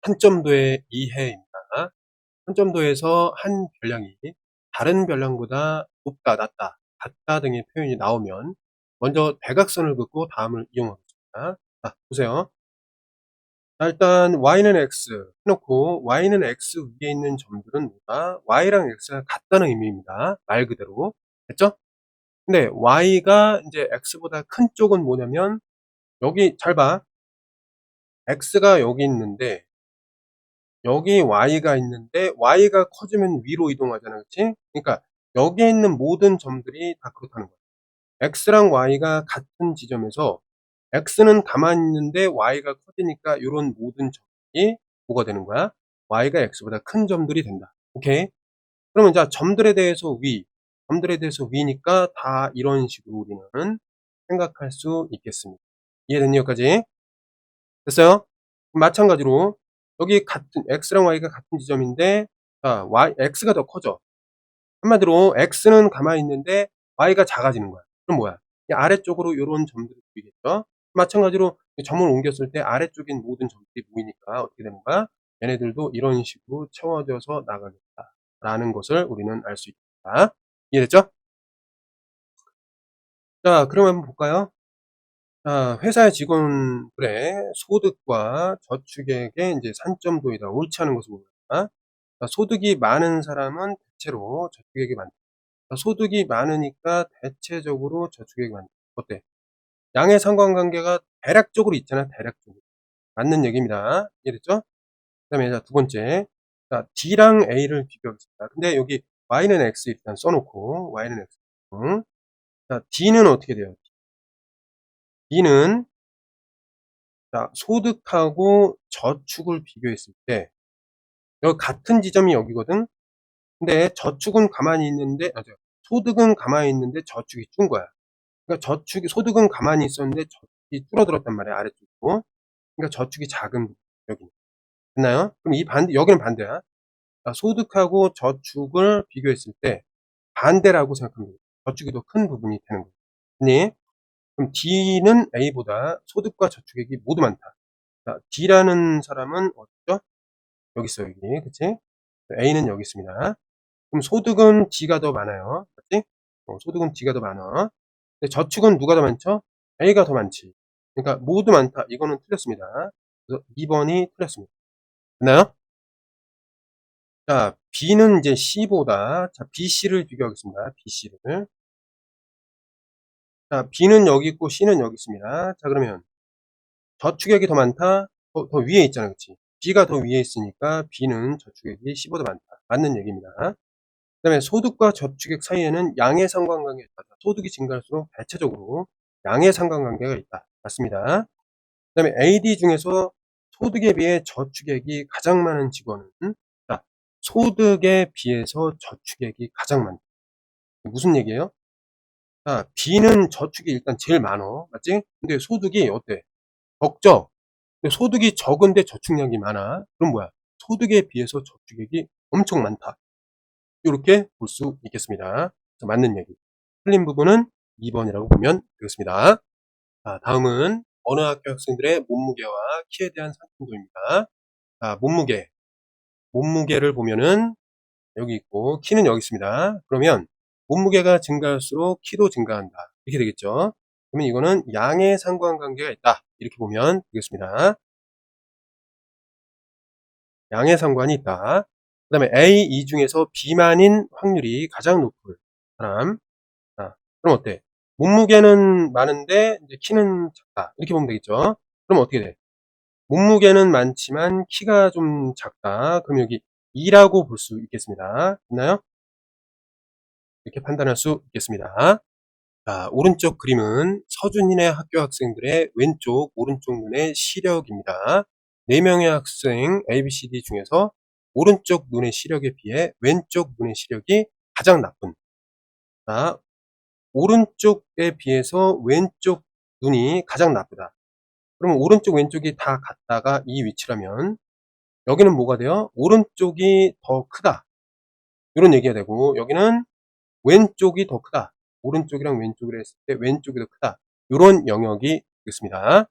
한점도의 이해입니다. 한점도에서 한 별량이 다른 별량보다 높다, 낮다, 같다 등의 표현이 나오면 먼저 대각선을 긋고 다음을 이용하겠습니다. 자, 보세요. 일단 y는 x 해놓고 y는 x 위에 있는 점들은 뭐다? y랑 x가 같다는 의미입니다. 말 그대로. 됐죠? 근데 y가 이제 x보다 큰 쪽은 뭐냐면 여기 잘 봐. x가 여기 있는데 여기 y가 있는데 y가 커지면 위로 이동하잖아. 그치? 그러니까 여기에 있는 모든 점들이 다 그렇다는 거야. x랑 y가 같은 지점에서 x는 가만히 있는데 y가 커지니까 요런 모든 점이 뭐가 되는 거야? y가 x보다 큰 점들이 된다. 오케이? 그러면 자, 점들에 대해서 위니까 다 이런 식으로 우리는 생각할 수 있겠습니다. 이해됐니, 여기까지? 됐어요? 마찬가지로 여기 같은 x랑 y가 같은 지점인데 x가 더 커져. 한마디로 x는 가만히 있는데 y가 작아지는 거야. 그럼 뭐야? 이 아래쪽으로 요런 점들이 보이겠죠? 마찬가지로 점을 옮겼을 때 아래쪽에 있는 모든 점들이 보이니까 어떻게 되는 거야? 얘네들도 이런 식으로 채워져서 나가겠다 라는 것을 우리는 알 수 있다. 이해됐죠? 자, 그럼 한번 볼까요? 회사의 직원들의 소득과 저축액의 이제 산점도이다. 옳지 않은 것을 봅니다. 소득이 많은 사람은 대체로 저축액이 많다. 소득이 많으니까 대체적으로 저축액이 많다. 어때? 양의 상관관계가 대략적으로 있잖아. 대략적으로. 맞는 얘기입니다. 이해됐죠? 그 다음에 두 번째. D랑 A를 비교하겠습니다. 근데 여기 Y는 X 일단 써놓고 Y는 X. D는 어떻게 돼요? D는 소득하고 저축을 비교했을 때 여기 같은 지점이 여기거든. 근데 저축은 가만히 있는데 소득은 가만히 있는데 저축이 준 거야. 그러니까 소득은 가만히 있었는데 저축이 줄어들었단 말이야. 아래쪽으로. 그러니까 저축이 작은 부분 여기. 됐나요? 그럼 여기는 반대야. 소득하고 저축을 비교했을 때 반대라고 생각하면 돼요. 저축이 더 큰 부분이 되는 거예요. 네. 그럼 D는 A보다 소득과 저축액이 모두 많다. D라는 사람은 어디죠? 여기 있어, 여기. 그치? A는 여기 있습니다. 그럼 소득은 D가 더 많아요. 맞지? 소득은 D가 더 많아. 근데 저축은 누가 더 많죠? A가 더 많지. 그러니까 모두 많다. 이거는 틀렸습니다. 그래서 2번이 틀렸습니다. 됐나요? 자, B는 이제 C보다, B, C를 비교하겠습니다. B, C를. B는 여기 있고 C는 여기 있습니다. 자, 그러면 저축액이 더 많다? 더 위에 있잖아. 그치? B가 더 위에 있으니까 B는 저축액이 C보다 많다. 맞는 얘기입니다. 그 다음에 소득과 저축액 사이에는 양의 상관관계가 있다. 소득이 증가할수록 대체적으로 양의 상관관계가 있다. 맞습니다. 그 다음에 AD 중에서 소득에 비해 저축액이 가장 많은 직원은 소득에 비해서 저축액이 가장 많다. 무슨 얘기예요? B는 저축이 일단 제일 많어. 맞지? 근데 소득이 어때? 적죠? 근데 소득이 적은데 저축량이 많아. 그럼 뭐야? 소득에 비해서 저축액이 엄청 많다. 이렇게 볼 수 있겠습니다. 맞는 얘기. 틀린 부분은 2번이라고 보면 되겠습니다. 다음은 어느 학교 학생들의 몸무게와 키에 대한 상품도입니다. 몸무게를 보면은 여기 있고 키는 여기 있습니다. 그러면 몸무게가 증가할수록 키도 증가한다. 이렇게 되겠죠. 그러면 이거는 양의 상관관계가 있다. 이렇게 보면 되겠습니다. 양의 상관이 있다. 그 다음에 A, E 중에서 비만인 확률이 가장 높은 사람. 그럼 어때? 몸무게는 많은데 이제 키는 작다. 이렇게 보면 되겠죠. 그럼 어떻게 돼? 몸무게는 많지만 키가 좀 작다. 그럼 여기 2라고 볼 수 있겠습니다. 있나요? 이렇게 판단할 수 있겠습니다. 오른쪽 그림은 서준이네 학교 학생들의 왼쪽, 오른쪽 눈의 시력입니다. 4명의 학생 ABCD 중에서 오른쪽 눈의 시력에 비해 왼쪽 눈의 시력이 가장 나쁜. 자, 오른쪽에 비해서 왼쪽 눈이 가장 나쁘다. 그러면 오른쪽 왼쪽이 다 같다가 이 위치라면 여기는 뭐가 돼요? 오른쪽이 더 크다. 이런 얘기가 되고 여기는 왼쪽이 더 크다. 오른쪽이랑 왼쪽을 했을 때 왼쪽이 더 크다. 이런 영역이 되겠습니다.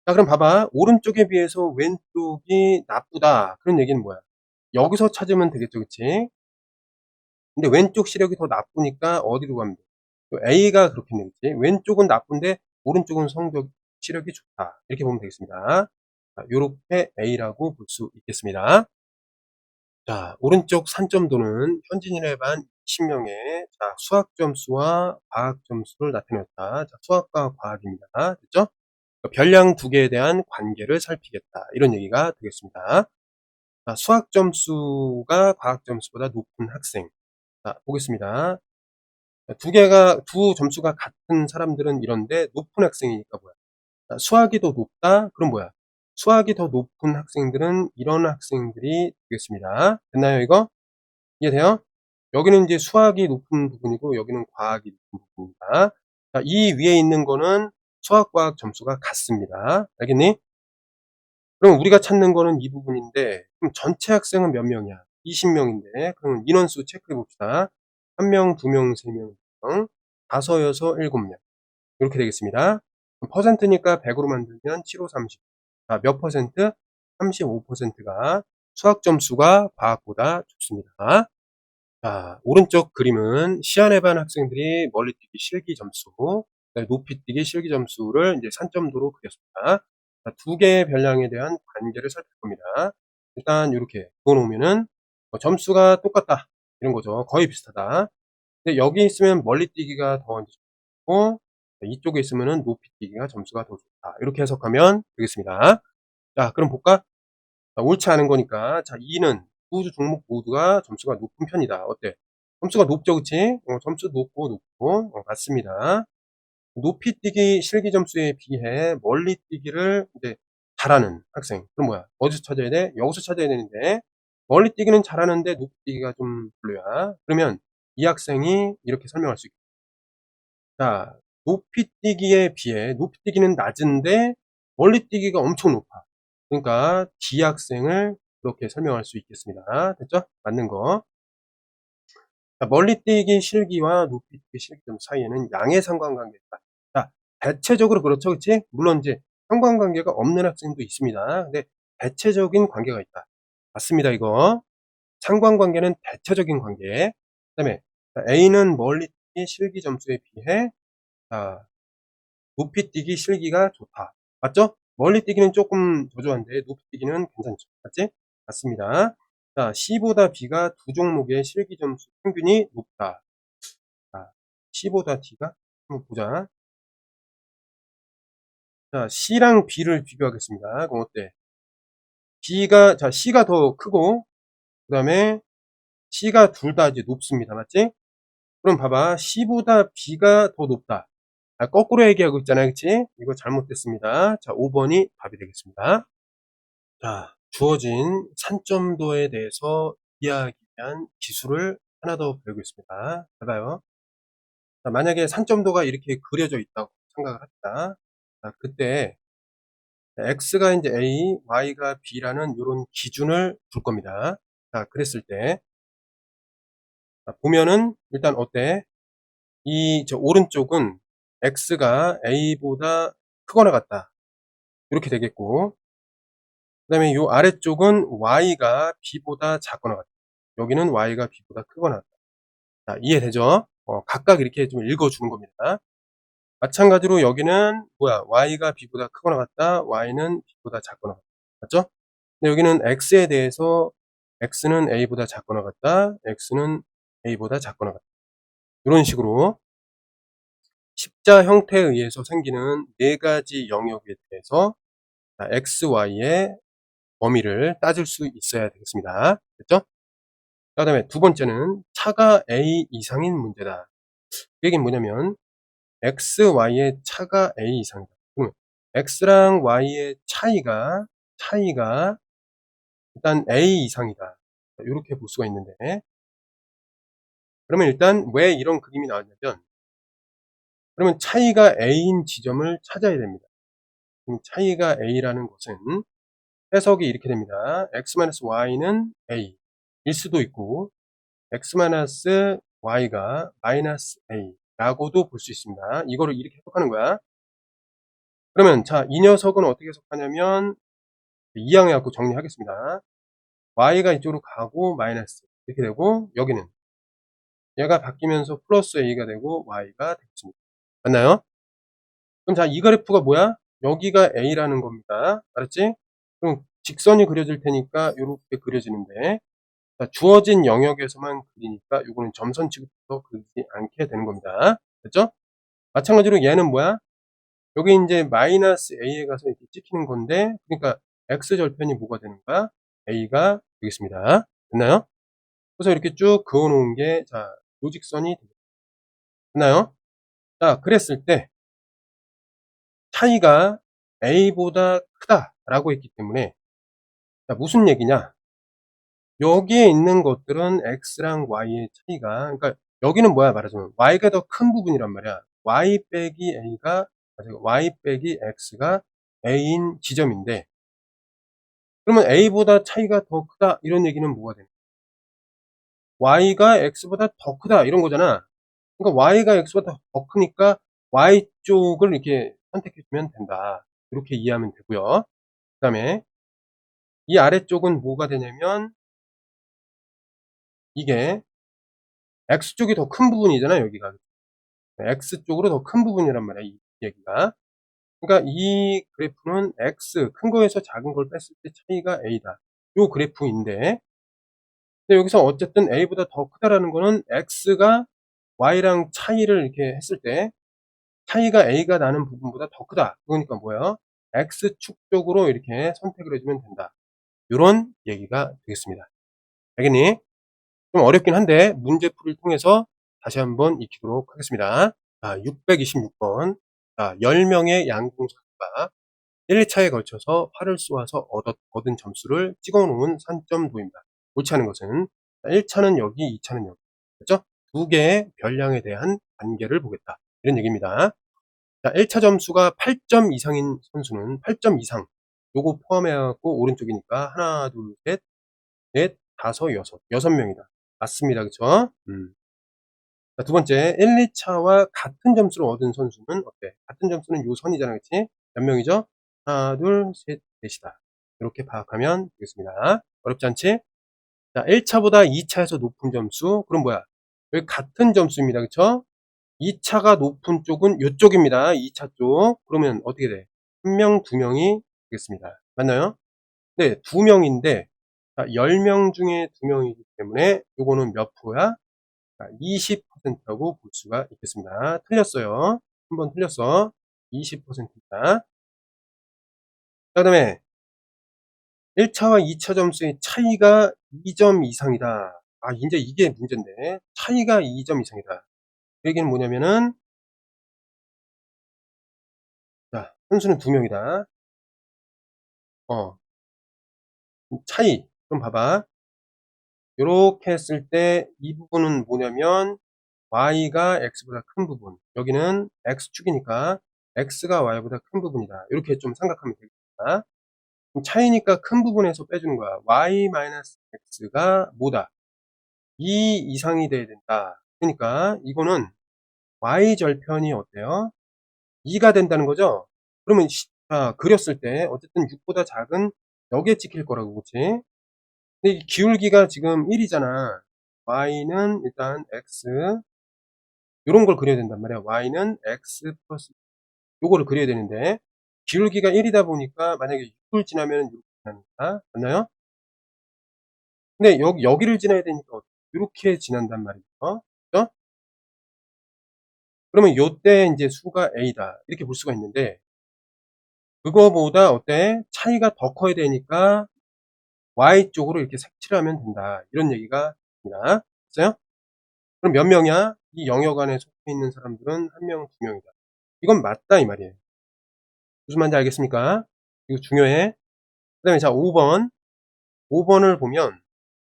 자 그럼 봐봐. 오른쪽에 비해서 왼쪽이 나쁘다. 그런 얘기는 뭐야? 여기서 찾으면 되겠죠. 그치? 근데 왼쪽 시력이 더 나쁘니까 어디로 가면 돼? 또 A가 그렇겠네. 그치? 왼쪽은 나쁜데 오른쪽은 성적 시력이 좋다. 이렇게 보면 되겠습니다. 자, 요렇게 A라고 볼 수 있겠습니다. 자, 오른쪽 산점도는 현진이네 반 20명의 자, 수학 점수와 과학 점수를 나타냈다. 자, 수학과 과학입니다. 됐죠? 별량 두 개에 대한 관계를 살피겠다. 이런 얘기가 되겠습니다. 자, 수학 점수가 과학 점수보다 높은 학생. 자, 보겠습니다. 두 점수가 같은 사람들은 이런데 높은 학생이니까 뭐야? 자, 수학이 더 높다? 그럼 뭐야? 수학이 더 높은 학생들은 이런 학생들이 되겠습니다. 됐나요, 이거? 이해돼요? 여기는 이제 수학이 높은 부분이고 여기는 과학이 높은 부분입니다. 자, 이 위에 있는 거는 수학, 과학 점수가 같습니다. 알겠니? 그럼 우리가 찾는 거는 이 부분인데 그럼 전체 학생은 몇 명이야? 20명인데 그럼 인원수 체크해 봅시다. 1명, 2명, 3명, 5, 6, 7명 이렇게 되겠습니다. 퍼센트니까 100으로 만들면 7, 5, 30. 자, 몇 퍼센트? 35%가 수학 점수가 과학보다 좋습니다. 자, 오른쪽 그림은 시안해반 학생들이 멀리뛰기 실기 점수, 높이뛰기 실기 점수를 이제 산점도로 그렸습니다. 자, 두 개의 별량에 대한 관계를 살필 겁니다. 일단 이렇게 그어놓으면은 점수가 똑같다 이런 거죠. 거의 비슷하다. 근데 여기 있으면 멀리뛰기가 더 좋고 이쪽에 있으면은 높이뛰기가 점수가 더 좋다. 이렇게 해석하면 되겠습니다. 자, 그럼 볼까? 자, 옳지 않은 거니까. 자, 2는 두 종목 모두가 점수가 높은 편이다. 어때? 점수가 높죠, 그치? 점수 높고, 맞습니다. 높이뛰기 실기 점수에 비해 멀리뛰기를 이제 잘하는 학생. 그럼 뭐야? 어디서 찾아야 돼? 여기서 찾아야 되는데, 멀리뛰기는 잘하는데 높이뛰기가 좀 별로야. 그러면 이 학생이 이렇게 설명할 수 있겠다. 자, 높이뛰기에 비해 높이뛰기는 낮은데 멀리뛰기가 엄청 높아. 그러니까 D 학생을 그렇게 설명할 수 있겠습니다. 됐죠? 맞는 거. 자, 멀리뛰기 실기와 높이뛰기 실기 점 사이에는 양의 상관관계가 있다. 자, 대체적으로 그렇죠, 그치? 물론 이제 상관관계가 없는 학생도 있습니다. 근데 대체적인 관계가 있다. 맞습니다, 이거. 상관관계는 대체적인 관계. 그다음에 A는 멀리뛰기 실기 점수에 비해 자, 높이뛰기 실기가 좋다. 맞죠? 멀리뛰기는 조금 저조한데 높이뛰기는 괜찮죠. 맞지? 맞습니다. 자, C보다 B가 두 종목의 실기 점수 평균이 높다. 자, C보다 D가 한번 보자. 자, C랑 B를 비교하겠습니다. 그럼 어때? C가 더 크고 그다음에 C가 둘 다 이제 높습니다. 맞지? 그럼 봐봐. C보다 B가 더 높다. 거꾸로 얘기하고 있잖아요. 그치? 이거 잘못됐습니다. 자, 5번이 답이 되겠습니다. 자, 주어진 산점도에 대해서 이야기한 기술을 하나 더 배우겠습니다. 잘 봐요. 자, 만약에 산점도가 이렇게 그려져 있다고 생각을 합니다. 자, 그때 x가 이제 a, y가 b라는 이런 기준을 둘 겁니다. 자, 그랬을 때 자, 보면은 일단 어때? 저 오른쪽은 x가 a보다 크거나 같다. 이렇게 되겠고 그 다음에 요 아래쪽은 y가 b보다 작거나 같다. 여기는 y가 b보다 크거나 같다. 자, 이해되죠? 각각 이렇게 좀 읽어주는 겁니다. 마찬가지로 여기는 뭐야? y가 b보다 크거나 같다. y는 b보다 작거나 같다. 맞죠? 근데 여기는 x에 대해서 x는 a보다 작거나 같다. x는 a보다 작거나 같다. 이런 식으로 십자 형태에 의해서 생기는 네 가지 영역에 대해서 x, y의 범위를 따질 수 있어야 되겠습니다. 됐죠? 그 다음에 두 번째는 차가 A 이상인 문제다. 그 얘기는 뭐냐면 X, Y의 차가 A 이상이다. 그러면 X랑 Y의 차이가 일단 A 이상이다. 이렇게 볼 수가 있는데 그러면 일단 왜 이런 그림이 나왔냐면 그러면 차이가 A인 지점을 찾아야 됩니다. 그럼 차이가 A라는 것은 해석이 이렇게 됩니다. X-Y는 A 일 수도 있고 x-y가 -a 라고도 볼 수 있습니다. 이거를 이렇게 해석하는 거야. 그러면 자, 이 녀석은 어떻게 해석하냐면 이항해 갖고 정리하겠습니다. y가 이쪽으로 가고 마이너스 이렇게 되고, 여기는 얘가 바뀌면서 플러스 a가 되고 y가 되겠습니다. 맞나요? 그럼 자, 이 그래프가 뭐야? 여기가 a라는 겁니다. 알았지? 그럼 직선이 그려질 테니까 요렇게 그려지는데, 자, 주어진 영역에서만 그리니까 요거는 점선 취급해서 그리지 않게 되는 겁니다. 됐죠? 마찬가지로 얘는 뭐야? 여기 인제 마이너스 a에 가서 이렇게 찍히는 건데, 그러니까 x절편이 뭐가 되는 거야? a가 되겠습니다. 됐나요? 그래서 이렇게 쭉 그어 놓은 게 자, 요 직선이 됐나요? 자, 그랬을 때 차이가 a보다 크다라고 했기 때문에, 자, 무슨 얘기냐? 여기에 있는 것들은 x랑 y의 차이가, 그러니까 여기는 뭐야 말하자면 y가 더 큰 부분이란 말이야. y 빼기 a가, y 빼기 x가 a인 지점인데, 그러면 a보다 차이가 더 크다 이런 얘기는 뭐가 되는 거야? y가 x보다 더 크다 이런 거잖아. 그러니까 y가 x보다 더 크니까 y 쪽을 이렇게 선택해 주면 된다. 이렇게 이해하면 되고요. 그다음에 이 아래쪽은 뭐가 되냐면, 이게 x 쪽이 더 큰 부분이잖아요, 여기가. x 쪽으로 더 큰 부분이란 말이야, 이 얘기가. 그러니까 이 그래프는 x 큰 거에서 작은 걸 뺐을 때 차이가 a다. 요 그래프인데, 근데 여기서 어쨌든 a보다 더 크다라는 거는 x가 y랑 차이를 이렇게 했을 때 차이가 a가 나는 부분보다 더 크다. 그러니까 뭐예요? x축 쪽으로 이렇게 선택을 해주면 된다. 요런 얘기가 되겠습니다. 알겠니? 좀 어렵긴 한데 문제풀이를 통해서 다시 한번 익히도록 하겠습니다. 자, 626번. 자, 10명의 양궁사가 1, 2차에 걸쳐서 활을 쏘아서 얻은 점수를 찍어 놓은 산점도입니다. 옳지 않은 것은 1차는 여기, 2차는 여기. 그렇죠? 두 개의 별량에 대한 관계를 보겠다. 이런 얘기입니다. 자, 1차 점수가 8점 이상인 선수는 8점 이상. 요거 포함해 갖고 오른쪽이니까 하나, 둘, 셋, 넷, 다섯, 여섯 명이다. 맞습니다. 그쵸? 자, 두 번째, 1, 2차와 같은 점수를 얻은 선수는 어때? 같은 점수는 요 선이잖아. 그치? 몇 명이죠? 하나, 둘, 셋, 넷이다. 이렇게 파악하면 되겠습니다. 어렵지 않지? 자, 1차보다 2차에서 높은 점수. 그럼 뭐야? 여기 같은 점수입니다. 그쵸? 2차가 높은 쪽은 요쪽입니다. 2차 쪽. 그러면 어떻게 돼? 1명, 2명이 되겠습니다. 맞나요? 네, 2명인데, 자, 10명 중에 2명이기 때문에 요거는 몇 프로야? 20%라고 볼 수가 있겠습니다. 틀렸어요. 한번 틀렸어. 20%입니다. 그 다음에 1차와 2차 점수의 차이가 2점 이상이다. 아, 이제 이게 문제인데. 차이가 2점 이상이다. 그 얘기는 뭐냐면은, 자, 선수는 2명이다. 차이. 좀 봐봐. 요렇게 했을 때 이 부분은 뭐냐면, y가 x보다 큰 부분. 여기는 x축이니까 x가 y보다 큰 부분이다. 이렇게 좀 생각하면 되겠다. 그럼 차이니까 큰 부분에서 빼주는 거야. y-x가 뭐다? 2 이상이 돼야 된다. 그러니까 이거는 y절편이 어때요? 2가 된다는 거죠? 그러면 그렸을 때 어쨌든 6보다 작은 여기에 찍힐 거라고, 그치? 근데 이 기울기가 지금 1이잖아. y는 일단 x, 요런 걸 그려야 된단 말이야. y는 x 플러스 요거를 그려야 되는데, 기울기가 1이다 보니까 만약에 6을 지나면 이렇게 지납니다. 맞나요? 근데 여기를 지나야 되니까 요렇게 지난단 말이죠. 그죠? 그러면 요때 인제 수가 a다. 이렇게 볼 수가 있는데, 그거보다 어때? 차이가 더 커야 되니까 y 쪽으로 이렇게 색칠을 하면 된다. 이런 얘기가 됩니다. 됐어요? 그럼 몇 명이야? 이 영역 안에 속해 있는 사람들은 1명, 2명이다. 이건 맞다 이 말이에요. 무슨 말인지 알겠습니까? 이거 중요해. 그다음에 자, 5번. 5번을 보면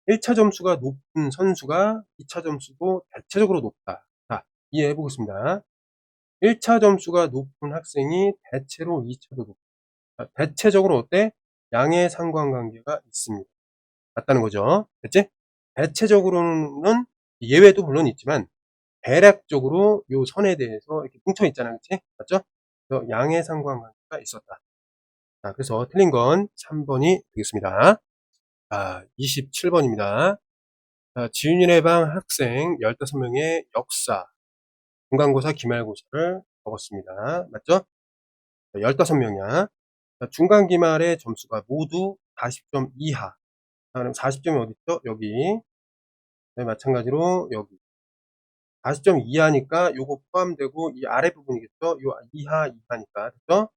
1차 점수가 높은 선수가 2차 점수도 대체적으로 높다. 자, 이해해 보겠습니다. 1차 점수가 높은 학생이 대체로 2차도 높다. 자, 대체적으로 어때? 양의 상관관계가 있습니다. 맞다는 거죠. 됐지? 대체적으로는 예외도 물론 있지만 대략적으로 요 선에 대해서 이렇게 뭉쳐 있잖아. 그치? 맞죠? 그래서 양의 상관관계가 수가 있었다. 자, 그래서 틀린 건 3번이 되겠습니다. 27번입니다. 지윤이네 방 학생 15명의 역사, 중간고사, 기말고사를 적었습니다. 맞죠? 15명이야. 중간 기말의 점수가 모두 40점 이하. 그럼 40점이 어딨죠? 여기. 네, 마찬가지로 여기. 40점 이하니까 요거 포함되고 이 아래 부분이겠죠? 요 이하니까. 됐죠?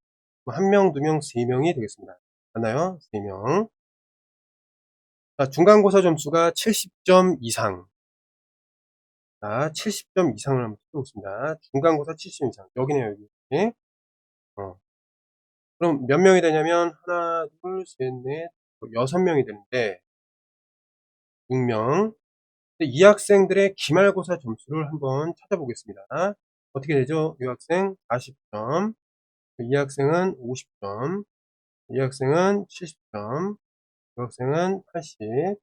1명, 2명, 3명이 되겠습니다. 맞나요? 3명. 자, 중간고사 점수가 70점 이상. 자, 70점 이상을 한번 쳐보겠습니다. 중간고사 70점 이상. 여기네요, 여기. 네? 그럼 몇 명이 되냐면, 하나, 둘, 셋, 넷, 6명이 되는데, 6명. 이 학생들의 기말고사 점수를 한번 찾아보겠습니다. 어떻게 되죠? 이 학생 40점, 이 학생은 50점, 이 학생은 70점, 이 학생은 80,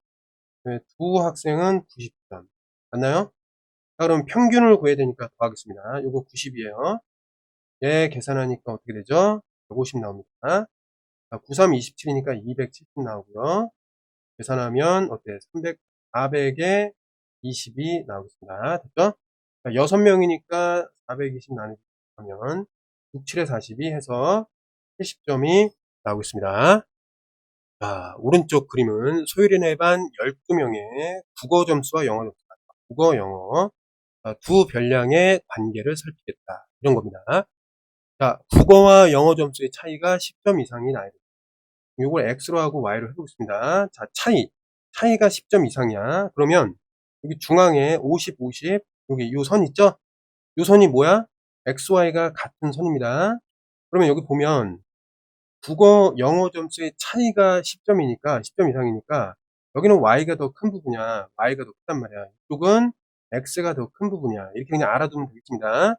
두 학생은 90점. 맞나요? 자, 그럼 평균을 구해야 되니까 더하겠습니다. 요거 90이에요. 얘 계산하니까 어떻게 되죠? 150 나옵니다. 자, 93, 27이니까 270 나오고요. 계산하면 어때? 300, 400에 20이 나오겠습니다. 됐죠? 자, 6명이니까 420 나누면 6, 7에 42 해서 70점이 나오겠습니다. 자, 오른쪽 그림은 소율이네 반 12명의 국어 점수와 영어 점수다. 국어, 영어 두 별량의 관계를 살피겠다. 이런 겁니다. 자, 국어와 영어 점수의 차이가 10점 이상이 나야 됩니다. 이걸 X로 하고 Y로 해보겠습니다. 자, 차이가 10점 이상이야. 그러면 여기 중앙에 50, 50, 여기 요 선 있죠? 요 선이 뭐야? XY가 같은 선입니다. 그러면 여기 보면 국어, 영어 점수의 차이가 10점이니까, 10점 이상이니까 여기는 Y가 더 큰 부분이야. Y가 더 크단 말이야. 이쪽은 X가 더 큰 부분이야. 이렇게 그냥 알아두면 되겠습니다.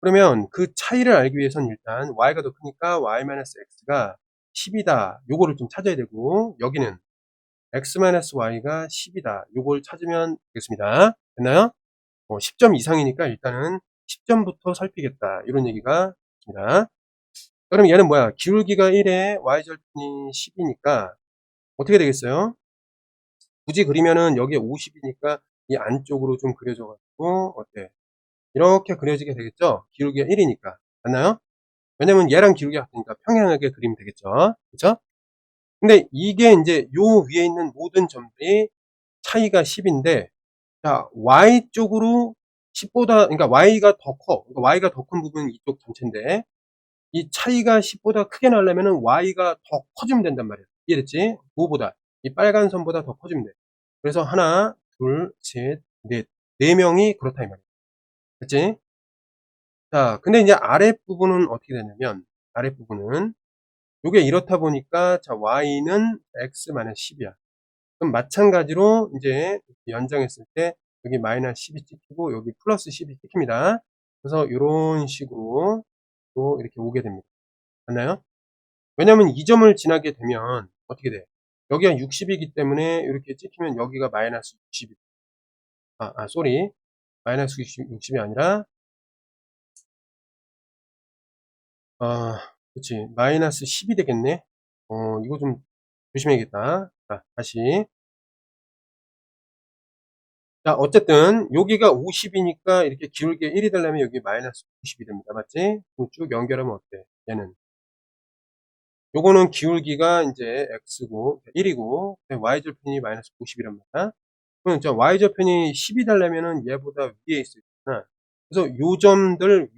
그러면 그 차이를 알기 위해서는 일단 Y가 더 크니까 Y-X가 10이다. 요거를 좀 찾아야 되고, 여기는 X-Y가 10이다. 요걸 찾으면 되겠습니다. 됐나요? 10점 이상이니까 일단은 10점부터 살피겠다. 이런 얘기가 있습니다. 그럼 얘는 뭐야? 기울기가 1에 y절편이 10이니까 어떻게 되겠어요? 굳이 그리면은 여기에 50이니까 이 안쪽으로 좀 그려줘가지고 어때? 이렇게 그려지게 되겠죠? 기울기가 1이니까. 맞나요? 왜냐면 얘랑 기울기가 같으니까 평행하게 그리면 되겠죠? 그쵸? 근데 이게 이제 요 위에 있는 모든 점들이 차이가 10인데, 자, y 쪽으로 10보다, 그러니까 y가 더 커. 그러니까 y가 더 큰 부분은 이쪽 전체인데, 이 차이가 10보다 크게 나려면은 y가 더 커지면 된단 말이야. 이해됐지? 5보다. 이 빨간 선보다 더 커지면 돼. 그래서 하나, 둘, 셋, 넷. 4명이 그렇다 이 말이야. 됐지? 자, 근데 이제 아랫부분은 어떻게 되냐면, 아랫부분은 요게 이렇다 보니까, 자, y는 x-10이야. 그럼 마찬가지로 이제 연장했을 때 여기 마이너스 10이 찍히고 여기 플러스 10이 찍힙니다. 그래서 이런 식으로 또 이렇게 오게 됩니다. 맞나요? 왜냐면 이 점을 지나게 되면 어떻게 돼? 여기가 60이기 때문에 이렇게 찍히면 여기가 마이너스 60이 쏘리. 마이너스 60이 아니라 그치. 마이너스 10이 되겠네. 이거 좀 조심해야겠다. 자, 다시. 자, 어쨌든 여기가 50이니까 이렇게 기울기가 1이 되려면 여기 마이너스 90이 됩니다. 맞지? 그럼 쭉 연결하면 어때? 얘는 요거는 기울기가 이제 x고 1이고 y절편이 마이너스 90이란 말이야. 그럼 저 y절편이 10이 되려면은 얘보다 위에 있어야 되잖아. 그래서 요 점들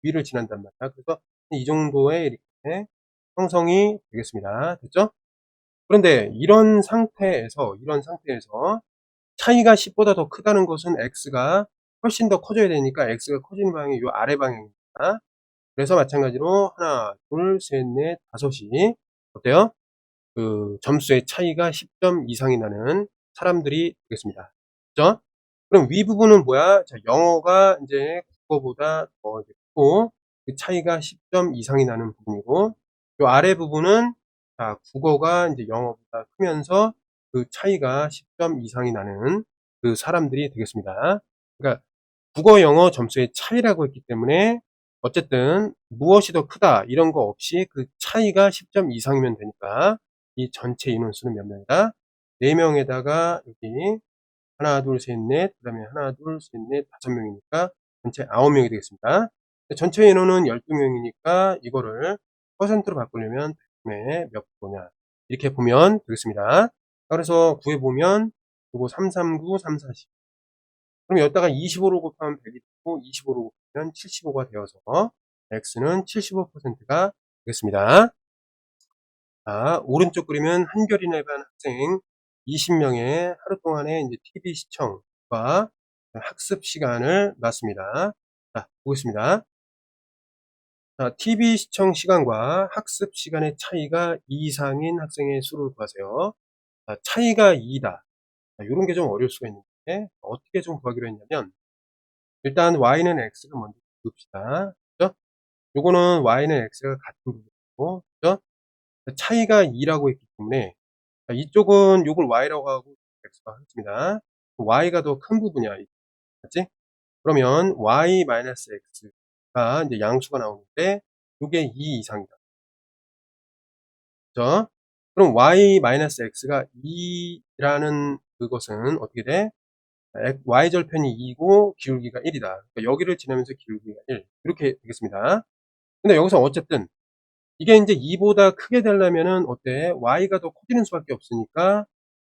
위를 지난단 말이야. 그래서 이 정도의 이렇게 형성이 되겠습니다. 됐죠? 그런데 이런 상태에서 차이가 10보다 더 크다는 것은 x가 훨씬 더 커져야 되니까 x가 커지는 방향이 요 아래 방향입니다. 그래서 마찬가지로 하나, 둘, 셋, 넷, 다섯이 어때요? 그 점수의 차이가 10점 이상이 나는 사람들이 되겠습니다. 그죠? 그럼 위 부분은 뭐야? 자, 영어가 이제 국어보다 더 크고 그 차이가 10점 이상이 나는 부분이고, 요 아래 부분은 자, 국어가 이제 영어보다 크면서 그 차이가 10점 이상이 나는 그 사람들이 되겠습니다. 그러니까 국어 영어 점수의 차이라고 했기 때문에 어쨌든 무엇이 더 크다 이런 거 없이 그 차이가 10점 이상이면 되니까 이 전체 인원수는 몇 명이다? 4명에다가 여기 하나, 둘, 셋, 넷, 그 다음에 하나, 둘, 셋, 넷, 5명이니까 전체 9명이 되겠습니다. 전체 인원은 12명이니까 이거를 퍼센트로 바꾸려면 100분의 몇 프로냐 이렇게 보면 되겠습니다. 그래서 구해보면 요거 339, 340 그럼 여기다가 25로 곱하면 100이 되고 25로 곱하면 75가 되어서 x는 75%가 되겠습니다. 자, 오른쪽 그림은 한겨레 예반 학생 20명의 하루 동안의 이제 TV 시청과 학습 시간을 놨습니다. 자, 보겠습니다. 자, TV 시청 시간과 학습 시간의 차이가 2 이상인 학생의 수를 구하세요. 자, 차이가 2다. 이런 게 좀 어려울 수가 있는데 어떻게 좀 구하기로 했냐면 일단 y는 x를 먼저 봅시다. 그죠? 요거는 y는 x가 같은 부분이고, 그죠? 차이가 2라고 했기 때문에 이쪽은 요걸 y라고 하고 x가 하겠습니다. y가 더 큰 부분이야. 맞지? 그러면 y-x가 이제 양수가 나오는데 요게 2 이상이다. 그죠? 그럼 y-x가 2라는 그것은 어떻게 돼? y절편이 2고 기울기가 1이다. 그러니까 여기를 지나면서 기울기가 1. 이렇게 되겠습니다. 근데 여기서 어쨌든 이게 이제 2보다 크게 되려면은 어때? y가 더 커지는 수밖에 없으니까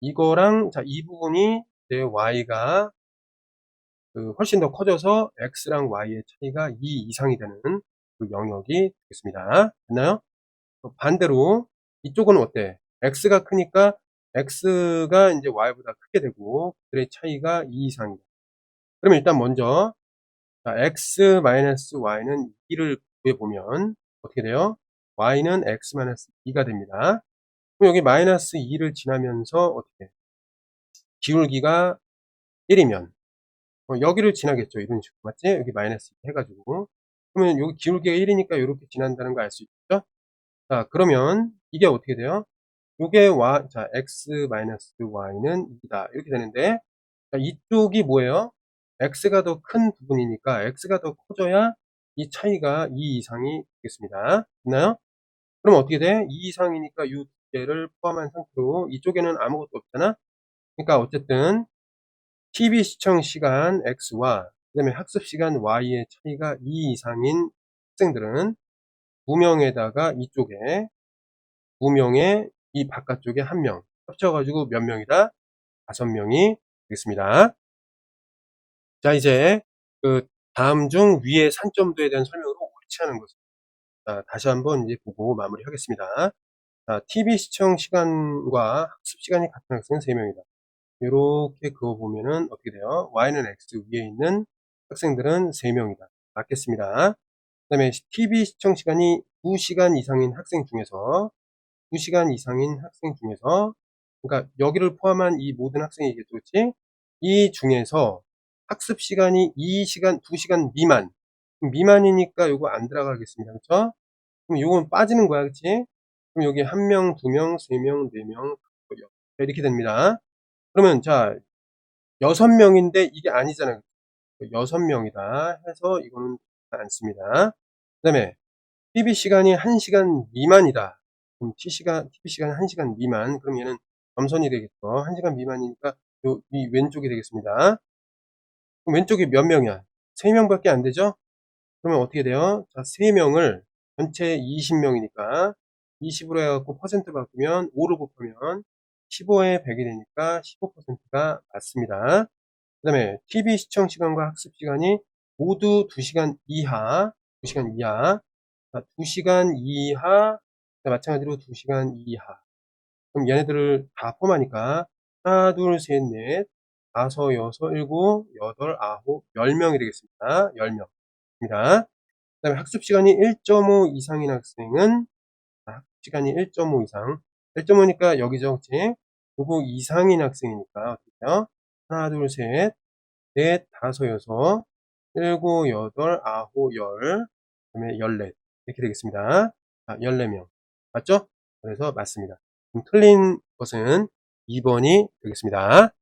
이거랑 자, 이 부분이 이제 y가 훨씬 더 커져서 x랑 y의 차이가 2 이상이 되는 그 영역이 되겠습니다. 됐나요? 반대로 이쪽은 어때? x가 크니까 x가 이제 y보다 크게 되고 그들의 차이가 2 이상이다. 그러면 일단 먼저 자, x-y는 2를 구해보면 어떻게 돼요? y는 x-2가 됩니다. 그럼 여기 마이너스 2를 지나면서 어떻게 기울기가 1이면 여기를 지나겠죠. 이런 식으로 맞지? 여기 마이너스 2 해가지고 그러면 여기 기울기가 1이니까 이렇게 지난다는 거 알 수 있죠? 자, 그러면 이게 어떻게 돼요? 요게 자, x-y는 2다 이렇게 되는데 자, 이쪽이 뭐예요? x가 더 큰 부분이니까 x가 더 커져야 이 차이가 2 이상이 되겠습니다. 됐나요? 그럼 어떻게 돼? 2 이상이니까 이 두 개를 포함한 상태로 이쪽에는 아무것도 없잖아? 그러니까 어쨌든 TV 시청 시간 x와 그 다음에 학습 시간 y의 차이가 2 이상인 학생들은 2명에다가 이쪽에 2명에 이 바깥쪽에 1명 합쳐가지고 몇 명이다? 5명이 되겠습니다. 자, 이제 그 다음 중 위의 산점도에 대한 설명으로 옳지 않은 것을 다시 한번 이제 보고 마무리하겠습니다. 자, TV 시청 시간과 학습 시간이 같은 학생은 3명이다. 이렇게 그어보면은 어떻게 돼요? y는 x 위에 있는 학생들은 3명이다. 맞겠습니다. 그 다음에 TV 시청 시간이 2시간 이상인 학생 중에서 2시간 이상인 학생 중에서 그러니까 여기를 포함한 이 모든 학생이겠죠. 그렇지? 이 중에서 학습 시간이 2시간 미만 미만이니까 요거 안 들어가겠습니다. 그렇죠? 그럼 요건 빠지는 거야. 그렇지? 그럼 여기 1명, 2명, 3명, 4명 이렇게 됩니다. 그러면 자 6명인데 이게 아니잖아요. 6명이다 해서 이거는 않습니다. 그 다음에 TV 시간이 1시간 미만이다. 그럼 TV 시간이 1시간 미만. 그럼 얘는 점선이 되겠죠. 1시간 미만이니까 이 왼쪽이 되겠습니다. 그럼 왼쪽이 몇 명이야? 3명밖에 안 되죠? 그러면 어떻게 돼요? 자, 3명을 전체 20명이니까 20으로 해갖고 퍼센트 바꾸면 5를 곱하면 15에 100이 되니까 15%가 맞습니다. 그 다음에 TV 시청 시간과 학습 시간이 모두 2시간 이하, 2시간 이하, 2시간 이하, 마찬가지로 2시간 이하. 그럼 얘네들을 다 포함하니까 하나, 둘, 셋, 넷, 다섯, 여섯, 일곱, 여덟, 아홉, 10명이 되겠습니다. 10명입니다. 그 다음에 학습 시간이 1.5 이상인 학생은 학습 시간이 1.5 이상 1.5니까 여기죠. 그치? 그거 이상인 학생이니까 어떻게 해요? 하나, 둘, 셋, 넷, 다섯, 여섯, 일곱, 여덟, 아홉, 열, 그 다음에 14 이렇게 되겠습니다. 14명 맞죠? 그래서 맞습니다. 틀린 것은 2번이 되겠습니다.